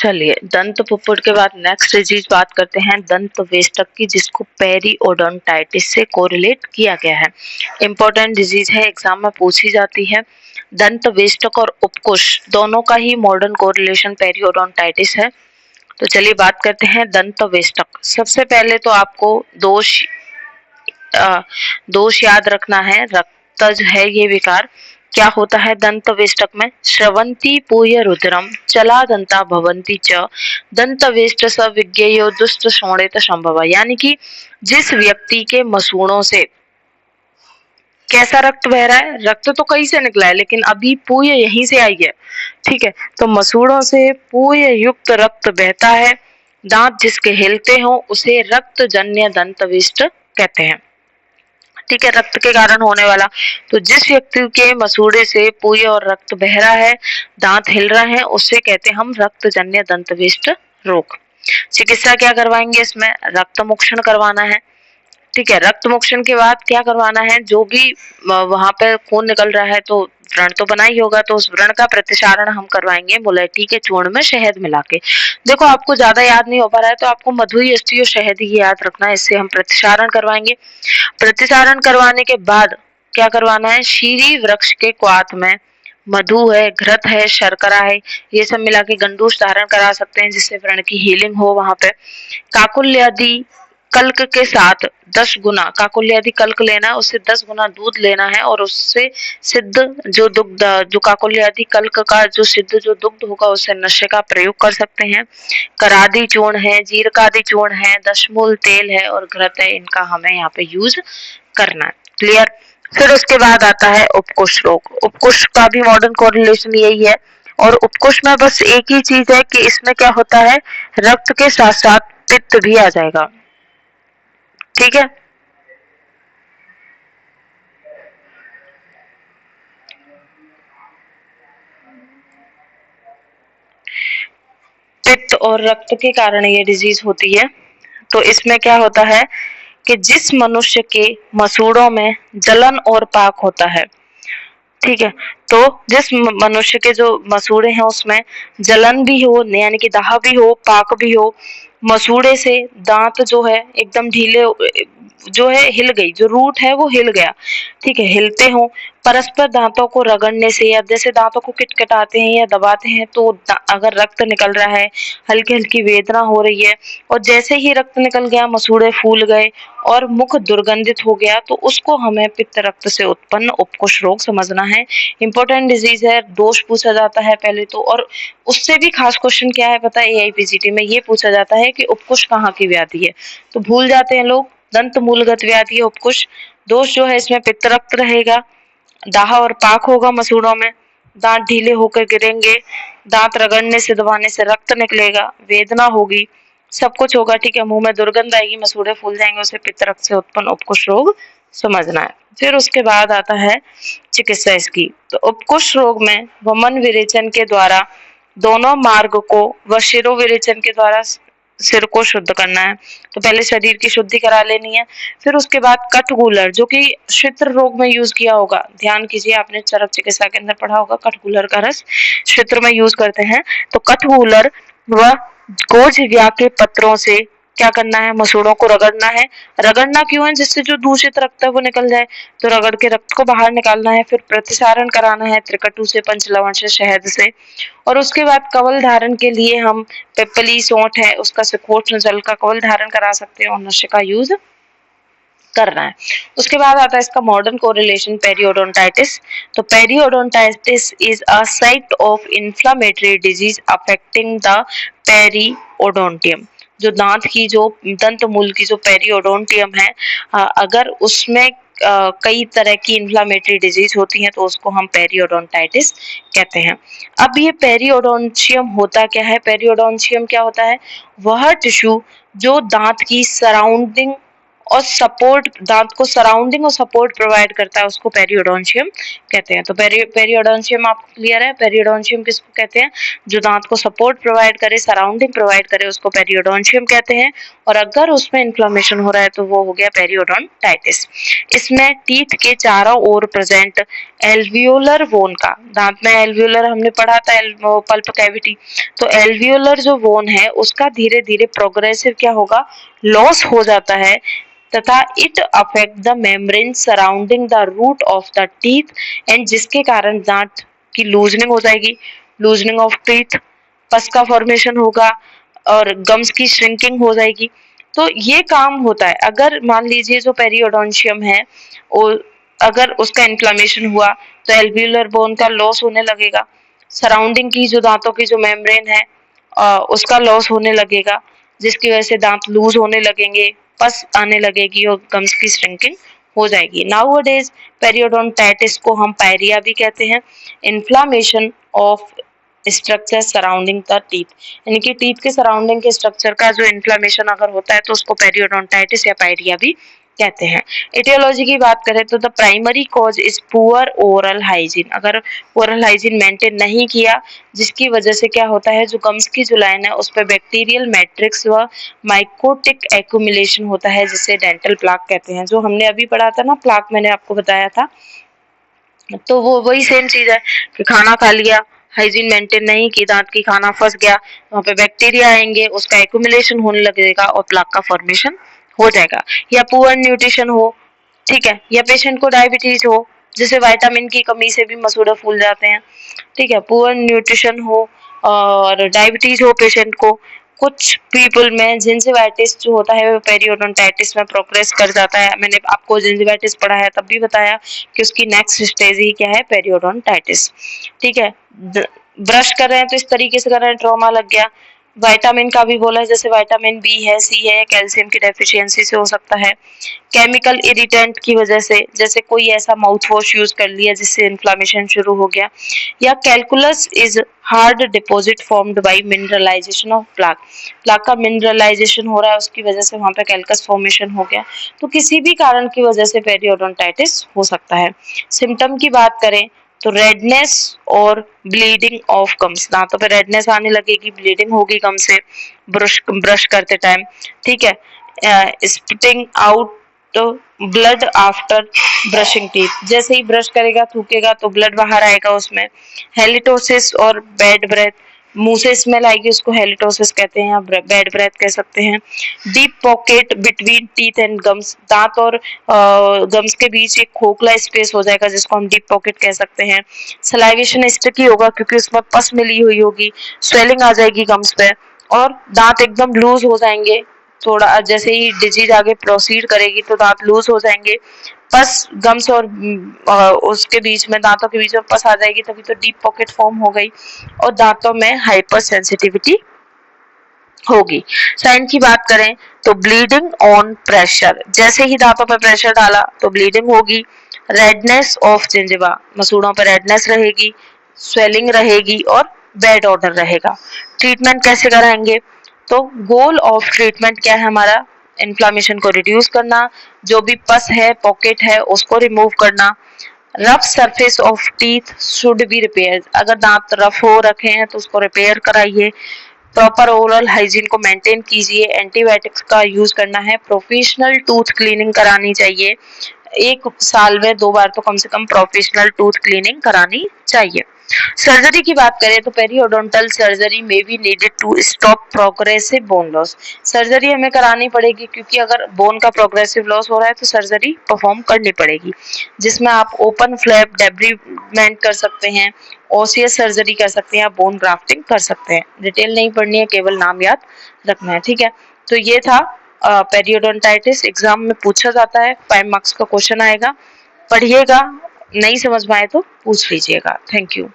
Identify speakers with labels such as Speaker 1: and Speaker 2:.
Speaker 1: चलिए, दंत पुपुट के बाद नेक्स्ट डिजीज बात करते हैं दंत वेष्टक की, जिसको पेरियोडोंटाइटिस से कोरिलेट किया गया है। इंपॉर्टेंट डिजीज है, एग्जाम में पूछी जाती है। दंत वेष्टक और उपकुश दोनों का ही मॉडर्न कोरिलेशन पेरियोडोंटाइटिस है। तो चलिए बात करते हैं दंत वेष्टक। सबसे पहले तो आपको दोष याद रखना है। रक्तज है ये विकार। क्या होता है दंत वेष्टक में? श्रवंती पूय रुद्रम चला दंता भवंती च दंत वेष्ट स विज्ञेयो दुष्ट शोणित संभव। यानी कि जिस व्यक्ति के मसूड़ों से कैसा रक्त बह रहा है, रक्त तो कहीं से निकला है लेकिन अभी पूय यहीं से आई है, ठीक है। तो मसूड़ों से पूय युक्त रक्त बहता है, दांत जिसके हिलते हो उसे रक्त जन्य दंत वेष्ट कहते हैं, ठीक है, रक्त के कारण होने वाला। तो जिस व्यक्ति के मसूड़े से पूय और रक्त बह रहा है, दांत हिल रहे हैं, उससे कहते हैं हम रक्तजन्य दंतवेष्ट रोग। चिकित्सा क्या करवाएंगे इसमें? रक्त मोक्षण करवाना है, ठीक है। रक्त मोक्षण के बाद क्या करवाना है? जो भी वहां पे खून निकल रहा है तो व्रण तो बना ही होगा, तो उस व्रण का प्रतिसारण हम करवाएंगे मुलेठी के चूर्ण में शहद मिला के। देखो आपको ज्यादा याद नहीं हो पा रहा है तो आपको मधु यष्टि और शहद ही याद रखना है, इससे हम प्रतिसारण करवाएंगे। प्रतिसारण करवाने के बाद क्या करवाना है? शीरी वृक्ष के क्वाथ में मधु है, घृत है, शर्करा है, ये सब मिला के गंडूस धारण करा सकते हैं, जिससे व्रण की हीलिंग हो। वहां पे काकुल्यादि कल्क के साथ 10 गुना काकुल्यादि कल्क लेना है, उससे 10 गुना दूध लेना है और उससे सिद्ध जो दुग्ध, जो काकुल्यादि कल्क का जो सिद्ध जो दुग्ध होगा उससे नशे का प्रयोग कर सकते हैं। करादी चूर्ण है, जीरकादि चूर्ण है, दशमूल तेल है और घृत है, इनका हमें यहाँ पे यूज करना है। क्लियर? फिर उसके बाद आता है उपकुश रोग। उपकुश का भी मॉडर्न कोरिलेशन यही है, और उपकुश में बस एक ही चीज है कि इसमें क्या होता है, रक्त के साथ साथ पित्त भी आ जाएगा, ठीक है। पित्त और रक्त के कारण ये डिजीज होती है। तो इसमें क्या होता है कि जिस मनुष्य के मसूड़ों में जलन और पाक होता है, ठीक है, तो जिस मनुष्य के जो मसूड़े हैं उसमें जलन भी हो, यानी कि दाह भी हो, पाक भी हो, मसूड़े से दांत जो है एकदम ढीले, जो है हिल गई, जो रूट है वो हिल गया, ठीक है, हिलते हो, परस्पर दांतों को रगड़ने से या जैसे दांतों को किटकिटाते हैं या दबाते हैं तो अगर रक्त निकल रहा है, हल्की हल्की वेदना हो रही है, और जैसे ही रक्त निकल गया मसूड़े फूल गए और मुख दुर्गंधित हो गया, तो उसको हमें पित्त रक्त से उत्पन्न उपकुश रोग समझना है। इंपॉर्टेंट डिजीज है, दोष पूछा जाता है पहले तो, और उससे भी खास क्वेश्चन क्या है पता है, एआईपीसीटी में ये पूछा जाता है कि उपकुश कहाँ की व्याधि है, तो भूल जाते हैं लोग, दंत मूलगत व्याधि है उपकुश। दोष जो है इसमें पित्त रक्त रहेगा, दाह और पाक होगा मसूड़ों में, दांत ढीले होकर गिरेंगे, दांत रगड़ने से दबाने से रक्त निकलेगा, वेदना होगी, सब कुछ होगा, ठीक है, मुंह में दुर्गंध आएगी, मसूड़े फूल जाएंगे, उसे पित्त रक्त से उत्पन्न उपकुश रोग समझना है। फिर उसके बाद आता है चिकित्सा इसकी। तो उपकुश रोग में वमन विरेचन के द्वारा दोनों मार्ग को व शिरो विरेचन के द्वारा सिर को शुद्ध करना है। तो पहले शरीर की शुद्धि करा लेनी है। फिर उसके बाद कठगूलर, जो कि शित्र रोग में यूज किया होगा, ध्यान कीजिए, आपने चरक चिकित्सा के अंदर पढ़ा होगा, कठगूलर का रस शित्र में यूज करते हैं। तो कठगूलर व गोजिव्या के पत्रों से क्या करना है, मसूड़ों को रगड़ना है। रगड़ना क्यों है? जिससे जो दूषित रक्त है वो निकल जाए, तो रगड़ के रक्त को बाहर निकालना है। फिर प्रतिसारण कराना है त्रिकटु से, पंचलवण से, शहद से, और उसके बाद कवल धारण के लिए हम पिप्पली सौंठ है उसका सिकोट जल का कवल धारण करा सकते हैं और नशे का यूज करना है। उसके बाद आता है इसका मॉडर्न कोरिलेशन पेरियोडोंटाइटिस। तो periodontitis is a site of inflammatory disease affecting the periodontium. जो दांत की, जो दंत मूल की जो पेरियोडोंटियम है, अगर उसमें कई तरह की इन्फ्लामेटरी डिजीज होती हैं तो उसको हम पेरियोडोंटाइटिस कहते हैं। अब ये पेरियोडोंशियम होता क्या है? पेरियोडोंशियम क्या होता है? वह टिश्यू जो दांत की सराउंडिंग और सपोर्ट, दांत को सराउंडिंग और सपोर्ट प्रोवाइड करता है, उसको पेरियोडोंशियम कहते हैं। तो पेरियोडोंशियम आपको क्लियर है? पेरियोडोंशियम किसको कहते हैं? जो दांत को सपोर्ट प्रोवाइड करे, सराउंडिंग प्रोवाइड करे, उसको पेरियोडोंशियम कहते हैं। और अगर उसमें इन्फ्लेमेशन हो रहा है तो वो हो गया पेरियोडोंटाइटिस। इसमें टीथ के चारों ओर प्रेजेंट एल्वियोलर बोन का, दांत में एल्वियोलर हमने पढ़ा था, पल्प कैविटी, तो एल्वियोलर जो बोन है उसका धीरे धीरे प्रोग्रेसिव क्या होगा, लॉस हो जाता है, तथा it affect the membrane surrounding the root of the teeth, and जिसके कारण दांत की लूजनिंग हो जाएगी, लूजनिंग ऑफ टीथ, पस का फॉर्मेशन होगा और गम्स की श्रिंकिंग हो जाएगी। तो ये काम होता है। अगर मान लीजिए जो पेरियोडोंशियम है अगर उसका इन्फ्लेमेशन हुआ तो एल्वियोलर बोन का लॉस होने लगेगा, सराउंडिंग की जो दांतों की जो मेम्ब्रेन है उसका लॉस होने लगेगा, जिसकी वजह से दांत लूज होने लगेंगे, पस आने लगेगी और गम्स की श्रिंकिंग हो जाएगी। नाउअडेज पेरियोडोंटाइटिस को हम पायरिया भी कहते हैं, inflammation of structure surrounding the teeth, यानी कि टीथ के सराउंडिंग के स्ट्रक्चर का जो इन्फ्लेमेशन अगर होता है तो उसको पेरियोडोंटाइटिस या पायरिया भी कहते हैं। एटियोलॉजी की बात करें तो the primary cause is poor oral hygiene, अगर ओरल हाइजीन मेंटेन नहीं किया जिसकी वजह से क्या होता है, जो गम्स की जो लाइन है उस पर बैक्टीरियल मैट्रिक्स व माइकोटिक एक्यूमुलेशन होता है, जिसे डेंटल प्लाक कहते हैं। जो हमने अभी पढ़ा था ना प्लाक, मैंने आपको बताया था, तो वो वही सेम चीज है कि खाना खा लिया, हाइजीन मेंटेन नहीं की, दांत की खाना फंस गया, वहां पे बैक्टीरिया आएंगे, उसका एक्यूमुलेशन होने लगेगा और प्लाक का फॉर्मेशन हो जाएगा। या पुअर न्यूट्रिशन हो, ठीक है, या पेशेंट को डायबिटीज हो, जिसे विटामिन की कमी से भी मसूड़े फूल जाते हैं, ठीक है, पुअर न्यूट्रिशन हो और डायबिटीज हो पेशेंट को, कुछ पीपल में जिंजिवाइटिस जो होता है वो पेरियोडोंटाइटिस में प्रोग्रेस कर जाता है। मैंने आपको जिंजिवाइटिस पढ़ा है तब भी बताया कि उसकी नेक्स्ट स्टेज ही क्या है, पेरियोडोंटाइटिस, ठीक है। ब्रश कर रहे हैं तो इस तरीके से कर रहे हैं, ट्रॉमा लग गया। विटामिन का भी बोला है, जैसे विटामिन बी है, सी है, कैल्शियम की डेफिशिएंसी से हो सकता है। केमिकल इरिटेंट की वजह से, जैसे कोई ऐसा माउथ वॉश यूज कर लिया जिससे इन्फ्लेमेशन शुरू हो गया, या calculus is hard deposit formed by mineralisation of plaque, plaque का मिनरलाइजेशन हो रहा है उसकी वजह से वहां पे कैल्कस फॉर्मेशन हो गया, तो किसी भी कारण की वजह से पेरियोडोंटाइटिस हो सकता है। सिम्टम की बात करें तो रेडनेस और ब्लीडिंग ऑफ गम्स, दांतों पे रेडनेस आने लगेगी, ब्लीडिंग होगी गम से ब्रश करते टाइम, ठीक है। Spitting out blood after brushing teeth, जैसे ही ब्रश करेगा थूकेगा तो ब्लड बाहर आएगा उसमें। हेलिटोसिस और बैड ब्रेथ, मुंह से स्मेल आएगी, उसको हेलिटोसिस कहते हैं या बैड ब्रेथ कह सकते हैं। Deep pocket between teeth and gums, दांत और गम्स के बीच एक खोखला स्पेस हो जाएगा जिसको हम डीप पॉकेट कह सकते हैं। सलाइवेशन स्टिकी होगा क्योंकि उसमें पस मिली हुई होगी, स्वेलिंग आ जाएगी गम्स पे और दांत एकदम लूज हो जाएंगे, थोड़ा जैसे ही डिजीज आगे प्रोसीड करेगी तो दांत लूज हो जाएंगे, पस गम्स और उसके बीच में, दांतों के बीच में पस आ जाएगी, तभी तो डीप पॉकेट फॉर्म हो गई और दांतों में हाइपर सेंसिटिविटी होगी। साइन की बात करें तो ब्लीडिंग ऑन प्रेशर, जैसे ही दांतों पर प्रेशर डाला तो ब्लीडिंग होगी। रेडनेस ऑफ जिंजिवा, मसूड़ों पर रेडनेस रहेगी, स्वेलिंग रहेगी और बैड ऑर्डर रहेगा। ट्रीटमेंट कैसे कराएंगे, तो गोल ऑफ ट्रीटमेंट क्या है हमारा, इन्फ्लामेशन को रिड्यूस करना, जो भी पस है पॉकेट है उसको रिमूव करना। Rough surface of teeth should be repair, अगर दांत रफ हो रखे हैं तो उसको रिपेयर कराइए। प्रॉपर ओरल हाइजीन को मेंटेन कीजिए, एंटीबायोटिक्स का यूज करना है, प्रोफेशनल टूथ क्लीनिंग करानी चाहिए, 1 साल में 2 बार तो कम से कम प्रोफेशनल टूथ क्लीनिंग करानी चाहिए। सर्जरी की बात करें तो पेरियोडोंटल सर्जरी में be needed to stop progressive bone loss, surgery हमें करानी पड़ेगी क्योंकि अगर बोन का प्रोग्रेसिव लॉस हो रहा है तो सर्जरी परफॉर्म करनी पड़ेगी, जिसमें आप ओपन फ्लैप डेब्रीमेंट कर सकते हैं, ओसीएस सर्जरी कर सकते हैं, बोन ग्राफ्टिंग कर सकते हैं। डिटेल नहीं पढ़नी है, केवल नाम याद रखना है, ठीक है। तो ये था पेरियोडोंटाइटिस, एग्जाम में पूछा जाता है, 5 मार्क्स का क्वेश्चन आएगा, पढ़िएगा, नहीं समझ में आए तो पूछ लीजिएगा। Thank you.